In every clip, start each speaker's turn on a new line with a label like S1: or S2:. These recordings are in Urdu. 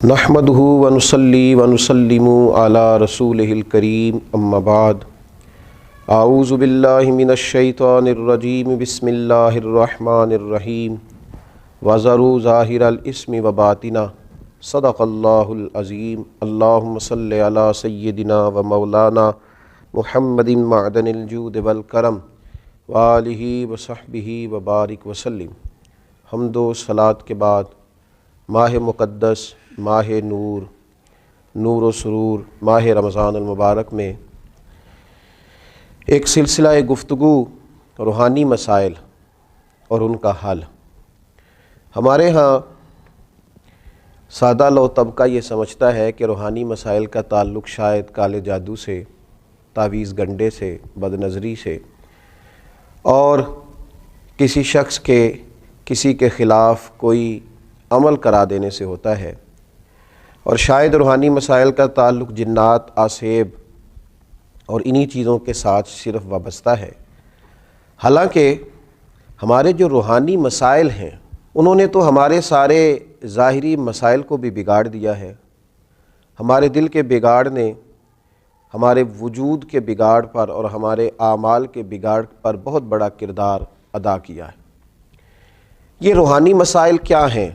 S1: نحمدہ ونصلی ونسلم علی رسولہ الکریم اما بعد اعوذ باللہ من الشیطان الرجیم بسم اللہ الرحمن الرحیم وذروا ظاہر الاسم وباطنہ صدق اللہ العظیم اللہم صلی علی سیدنا و مولانا محمد معدن الجود والکرم وآلہ وصحبہ وبارک وسلم۔ حمد و صلاۃ کے بعد ماہ مقدس، ماہ نور، نور و سرور، ماہ رمضان المبارک میں ایک سلسلہ گفتگو روحانی مسائل اور ان کا حل۔ ہمارے ہاں سادہ لو طبقہ یہ سمجھتا ہے کہ روحانی مسائل کا تعلق شاید کالے جادو سے، تعویذ گنڈے سے، بد نظری سے اور کسی شخص کے کسی کے خلاف کوئی عمل کرا دینے سے ہوتا ہے، اور شاید روحانی مسائل کا تعلق جنات، آسیب اور انہی چیزوں کے ساتھ صرف وابستہ ہے۔ حالانکہ ہمارے جو روحانی مسائل ہیں انہوں نے تو ہمارے سارے ظاہری مسائل کو بھی بگاڑ دیا ہے۔ ہمارے دل کے بگاڑ نے ہمارے وجود کے بگاڑ پر اور ہمارے اعمال کے بگاڑ پر بہت بڑا کردار ادا کیا ہے۔ یہ روحانی مسائل کیا ہیں؟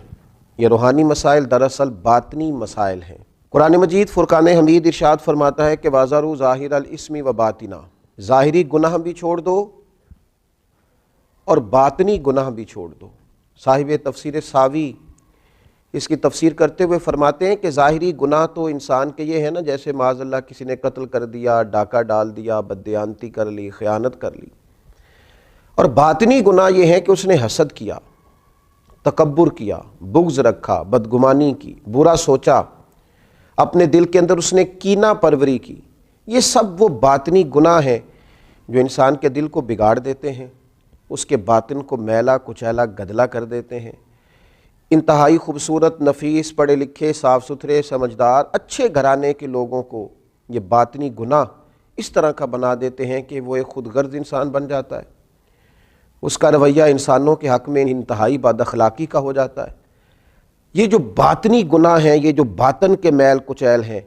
S1: یہ روحانی مسائل دراصل باطنی مسائل ہیں۔ قرآن مجید فرقان حمید ارشاد فرماتا ہے کہ وَذَرُوا ظَاهِرَ الْإِثْمِ وَبَاطِنَهُ، ظاہری گناہ بھی چھوڑ دو اور باطنی گناہ بھی چھوڑ دو۔ صاحب تفسیر ساوی اس کی تفسیر کرتے ہوئے فرماتے ہیں کہ ظاہری گناہ تو انسان کے یہ ہے نا، جیسے معاذ اللہ کسی نے قتل کر دیا، ڈاکہ ڈال دیا، بددیانتی کر لی، خیانت کر لی، اور باطنی گناہ یہ ہے کہ اس نے حسد کیا، تکبر کیا، بغض رکھا، بدگمانی کی، برا سوچا، اپنے دل کے اندر اس نے کینہ پروری کی۔ یہ سب وہ باطنی گناہ ہیں جو انسان کے دل کو بگاڑ دیتے ہیں، اس کے باطن کو میلا کچیلا گدلا کر دیتے ہیں۔ انتہائی خوبصورت، نفیس، پڑھے لکھے، صاف ستھرے، سمجھدار، اچھے گھرانے کے لوگوں کو یہ باطنی گناہ اس طرح کا بنا دیتے ہیں کہ وہ ایک خود غرض انسان بن جاتا ہے، اس کا رویہ انسانوں کے حق میں انتہائی بد اخلاقی کا ہو جاتا ہے۔ یہ جو باطنی گناہ ہیں، یہ جو باطن کے میل کچیل ہیں،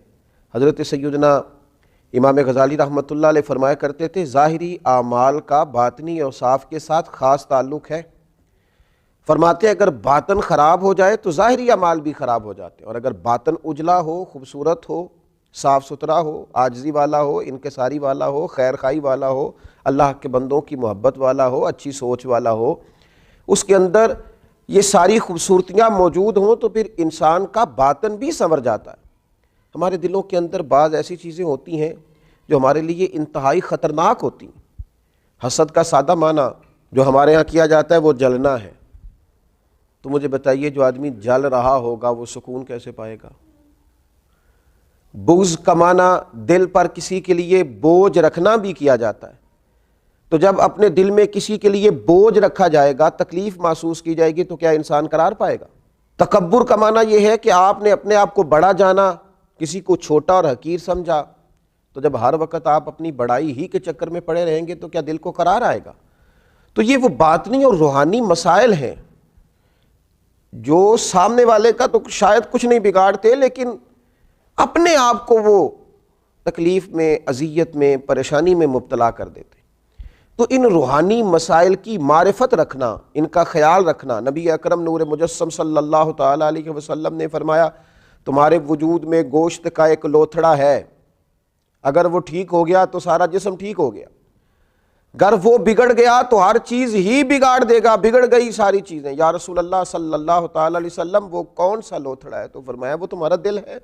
S1: حضرت سیدنا امام غزالی رحمۃ اللہ علیہ فرمایا کرتے تھے ظاہری اعمال کا باطنی اوصاف کے ساتھ خاص تعلق ہے۔ فرماتے ہیں اگر باطن خراب ہو جائے تو ظاہری اعمال بھی خراب ہو جاتے ہیں، اور اگر باطن اجلا ہو، خوبصورت ہو، صاف ستھرا ہو، عاجزی والا ہو، انکساری والا ہو، خیر خواہی والا ہو، اللہ کے بندوں کی محبت والا ہو، اچھی سوچ والا ہو، اس کے اندر یہ ساری خوبصورتیاں موجود ہوں تو پھر انسان کا باطن بھی سنور جاتا ہے۔ ہمارے دلوں کے اندر بعض ایسی چیزیں ہوتی ہیں جو ہمارے لیے انتہائی خطرناک ہوتی ہیں۔ حسد کا سادہ معنی جو ہمارے ہاں کیا جاتا ہے وہ جلنا ہے۔ تو مجھے بتائیے جو آدمی جل رہا ہوگا وہ سکون کیسے پائے گا؟ بغض کا معنی دل پر کسی کے لیے بوجھ رکھنا بھی کیا جاتا ہے۔ تو جب اپنے دل میں کسی کے لیے بوجھ رکھا جائے گا، تکلیف محسوس کی جائے گی، تو کیا انسان قرار پائے گا؟ تکبر کا معنی یہ ہے کہ آپ نے اپنے آپ کو بڑا جانا، کسی کو چھوٹا اور حقیر سمجھا، تو جب ہر وقت آپ اپنی بڑائی ہی کے چکر میں پڑے رہیں گے تو کیا دل کو قرار آئے گا؟ تو یہ وہ باطنی اور روحانی مسائل ہیں جو سامنے والے کا تو شاید کچھ نہیں بگاڑتے، لیکن اپنے آپ کو وہ تکلیف میں، اذیت میں، پریشانی میں مبتلا کر دیتے۔ تو ان روحانی مسائل کی معرفت رکھنا، ان کا خیال رکھنا، نبی اکرم نور مجسم صلی اللہ تعالیٰ علیہ وسلم نے فرمایا تمہارے وجود میں گوشت کا ایک لوتھڑا ہے، اگر وہ ٹھیک ہو گیا تو سارا جسم ٹھیک ہو گیا، اگر وہ بگڑ گیا تو ہر چیز ہی بگاڑ دے گا، بگڑ گئی ساری چیزیں۔ یا رسول اللہ صلی اللہ تعالیٰ علیہ وسلم وہ کون سا لوتھڑا ہے؟ تو فرمایا وہ تمہارا دل ہے۔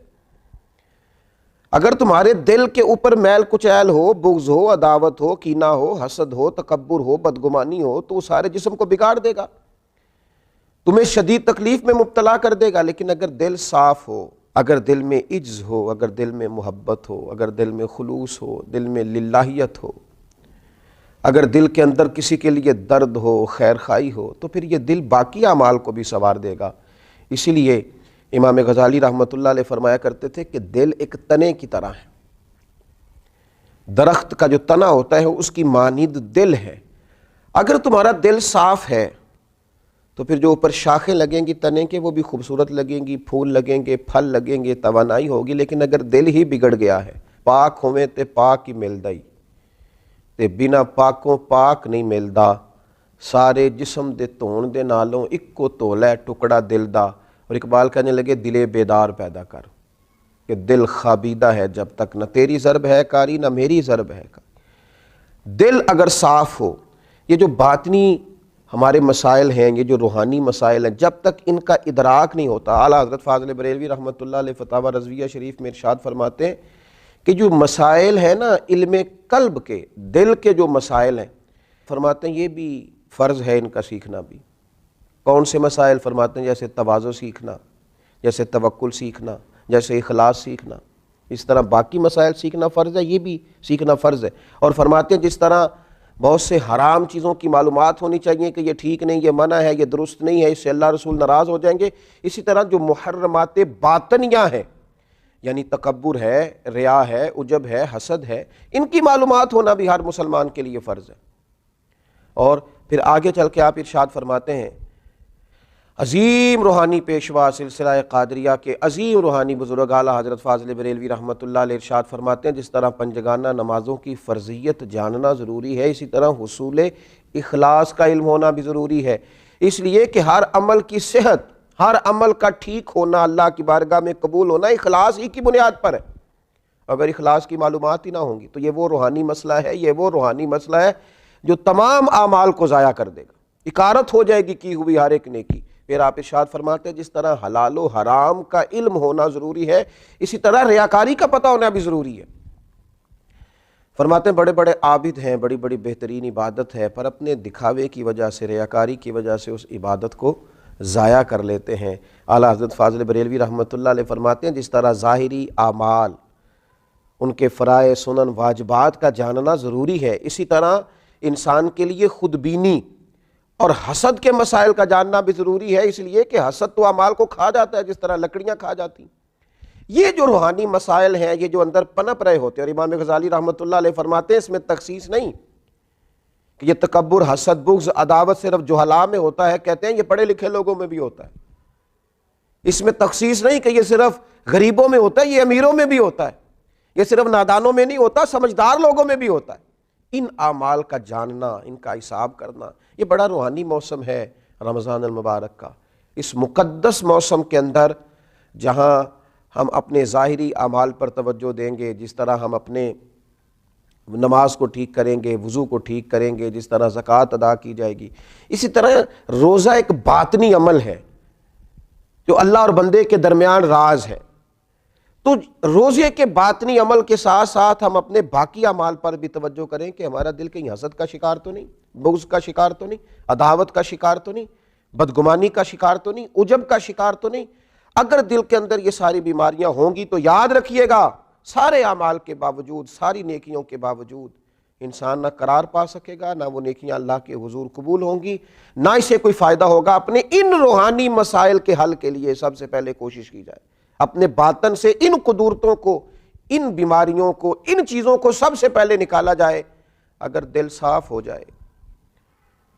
S1: اگر تمہارے دل کے اوپر میل کچیل ہو، بغض ہو، عداوت ہو، کینہ ہو، حسد ہو، تکبر ہو، بدگمانی ہو، تو وہ سارے جسم کو بگاڑ دے گا، تمہیں شدید تکلیف میں مبتلا کر دے گا۔ لیکن اگر دل صاف ہو، اگر دل میں عجز ہو، اگر دل میں محبت ہو، اگر دل میں خلوص ہو، دل میں للہیت ہو، اگر دل کے اندر کسی کے لیے درد ہو، خیر خواہی ہو، تو پھر یہ دل باقی اعمال کو بھی سنوار دے گا۔ اسی لیے امام غزالی رحمۃ اللہ علیہ فرمایا کرتے تھے کہ دل ایک تنے کی طرح ہے، درخت کا جو تنا ہوتا ہے اس کی مانند دل ہے۔ اگر تمہارا دل صاف ہے تو پھر جو اوپر شاخیں لگیں گی تنے کے وہ بھی خوبصورت لگیں گی، پھول لگیں گے، پھل لگیں گے، توانائی ہوگی، لیکن اگر دل ہی بگڑ گیا ہے، پاک ہوئے تے پاک ہی ملدا ہی تے بنا پاکوں پاک نہیں ملدا، سارے جسم دے دھون دے نالوں اکو تولا ہے ٹکڑا دل دا۔ اور اقبال کہنے لگے دل بیدار پیدا کر، کہ دل خوابیدہ ہے جب تک، نہ تیری ضرب ہے کاری نہ میری ضرب ہے کاری۔ دل اگر صاف ہو، یہ جو باطنی ہمارے مسائل ہیں، یہ جو روحانی مسائل ہیں، جب تک ان کا ادراک نہیں ہوتا، اعلیٰ حضرت فاضل بریلوی رحمۃ اللہ علیہ فتاوی رضویہ شریف میں ارشاد فرماتے ہیں کہ جو مسائل ہیں نا علم قلب کے، دل کے جو مسائل ہیں، فرماتے ہیں یہ بھی فرض ہے ان کا سیکھنا بھی۔ کون سے مسائل؟ فرماتے ہیں جیسے تواضع سیکھنا، جیسے توکل سیکھنا، جیسے اخلاص سیکھنا، اس طرح باقی مسائل سیکھنا فرض ہے، یہ بھی سیکھنا فرض ہے۔ اور فرماتے ہیں جس طرح بہت سے حرام چیزوں کی معلومات ہونی چاہیے کہ یہ ٹھیک نہیں، یہ منع ہے، یہ درست نہیں ہے، اس سے اللہ رسول ناراض ہو جائیں گے، اسی طرح جو محرمات باطنیہ ہیں، یعنی تکبر ہے، ریا ہے، عجب ہے، حسد ہے، ان کی معلومات ہونا بھی ہر مسلمان کے لیے فرض ہے۔ اور پھر آگے چل کے آپ ارشاد فرماتے ہیں عظیم روحانی پیشوا سلسلہ قادریہ کے عظیم روحانی بزرگ اعلیٰ حضرت فاضل بریلوی رحمۃ اللہ علیہ ارشاد فرماتے ہیں جس طرح پنجگانہ نمازوں کی فرضیت جاننا ضروری ہے، اسی طرح حصول اخلاص کا علم ہونا بھی ضروری ہے، اس لیے کہ ہر عمل کی صحت، ہر عمل کا ٹھیک ہونا، اللہ کی بارگاہ میں قبول ہونا اخلاص ہی کی بنیاد پر ہے۔ اگر اخلاص کی معلومات ہی نہ ہوں گی تو یہ وہ روحانی مسئلہ ہے، یہ وہ روحانی مسئلہ ہے جو تمام اعمال کو ضائع کر دے گا، اکارت ہو جائے گی کی ہوئی ہر ایک نیکی۔ پھر آپ ارشاد فرماتے ہیں جس طرح حلال و حرام کا علم ہونا ضروری ہے، اسی طرح ریاکاری کا پتہ ہونا بھی ضروری ہے۔ فرماتے ہیں بڑے بڑے عابد ہیں، بڑی بڑی بہترین عبادت ہے، پر اپنے دکھاوے کی وجہ سے، ریاکاری کی وجہ سے اس عبادت کو ضائع کر لیتے ہیں۔ اعلیٰ حضرت فاضل بریلوی رحمۃ اللہ علیہ فرماتے ہیں جس طرح ظاہری اعمال، ان کے فرائض، سنن، واجبات کا جاننا ضروری ہے، اسی طرح انسان کے لیے خود بینی اور حسد کے مسائل کا جاننا بھی ضروری ہے، اس لیے کہ حسد تو اعمال کو کھا جاتا ہے جس طرح لکڑیاں کھا جاتی ہیں۔ یہ جو روحانی مسائل ہیں، یہ جو اندر پنپ رہے ہوتے ہیں، اور امام غزالی رحمۃ اللہ علیہ فرماتے ہیں اس میں تخصیص نہیں کہ یہ تکبر، حسد، بغض، عداوت صرف جہلاء میں ہوتا ہے، کہتے ہیں یہ پڑھے لکھے لوگوں میں بھی ہوتا ہے۔ اس میں تخصیص نہیں کہ یہ صرف غریبوں میں ہوتا ہے، یہ امیروں میں بھی ہوتا ہے، یہ صرف نادانوں میں نہیں ہوتا، سمجھدار لوگوں میں بھی ہوتا ہے۔ ان اعمال کا جاننا، ان کا حساب کرنا، یہ بڑا روحانی موسم ہے رمضان المبارک کا۔ اس مقدس موسم کے اندر جہاں ہم اپنے ظاہری اعمال پر توجہ دیں گے، جس طرح ہم اپنے نماز کو ٹھیک کریں گے، وضو کو ٹھیک کریں گے، جس طرح زکوٰۃ ادا کی جائے گی، اسی طرح روزہ ایک باطنی عمل ہے جو اللہ اور بندے کے درمیان راز ہے۔ تو روزے کے باطنی عمل کے ساتھ ساتھ ہم اپنے باقی اعمال پر بھی توجہ کریں کہ ہمارا دل کہیں حسد کا شکار تو نہیں، بغض کا شکار تو نہیں، عداوت کا شکار تو نہیں، بدگمانی کا شکار تو نہیں، عجب کا شکار تو نہیں۔ اگر دل کے اندر یہ ساری بیماریاں ہوں گی تو یاد رکھیے گا سارے اعمال کے باوجود، ساری نیکیوں کے باوجود انسان نہ قرار پا سکے گا، نہ وہ نیکیاں اللہ کے حضور قبول ہوں گی، نہ اسے کوئی فائدہ ہوگا۔ اپنے ان روحانی مسائل کے حل کے لیے سب سے پہلے کوشش کی جائے اپنے باطن سے ان قدورتوں کو، ان بیماریوں کو، ان چیزوں کو سب سے پہلے نکالا جائے۔ اگر دل صاف ہو جائے،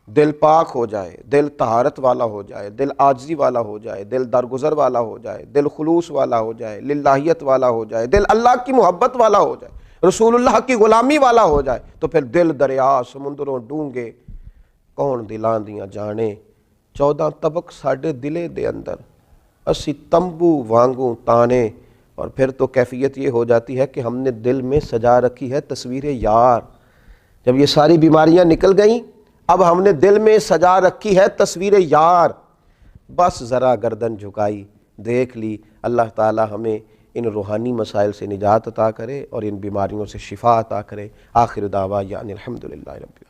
S1: دل پاک ہو جائے، دل طہارت والا ہو جائے، دل عاجزی والا ہو جائے، دل درگزر والا ہو جائے، دل خلوص والا ہو جائے، للہیت والا ہو جائے، دل اللہ کی محبت والا ہو جائے، رسول اللہ کی غلامی والا ہو جائے، تو پھر دل دریا سمندروں ڈونگے کون دلاں دیاں جانے، 14 طبق ساڈے دلے دے اندر اسی تمبو وانگوں تانے۔ اور پھر تو کیفیت یہ ہو جاتی ہے کہ ہم نے دل میں سجا رکھی ہے تصویر یار۔ جب یہ ساری بیماریاں نکل گئیں، اب ہم نے دل میں سجا رکھی ہے تصویر یار، بس ذرا گردن جھکائی، دیکھ لی۔ اللہ تعالی ہمیں ان روحانی مسائل سے نجات عطا کرے اور ان بیماریوں سے شفا عطا کرے۔ آخر دعوانا الحمدللہ رب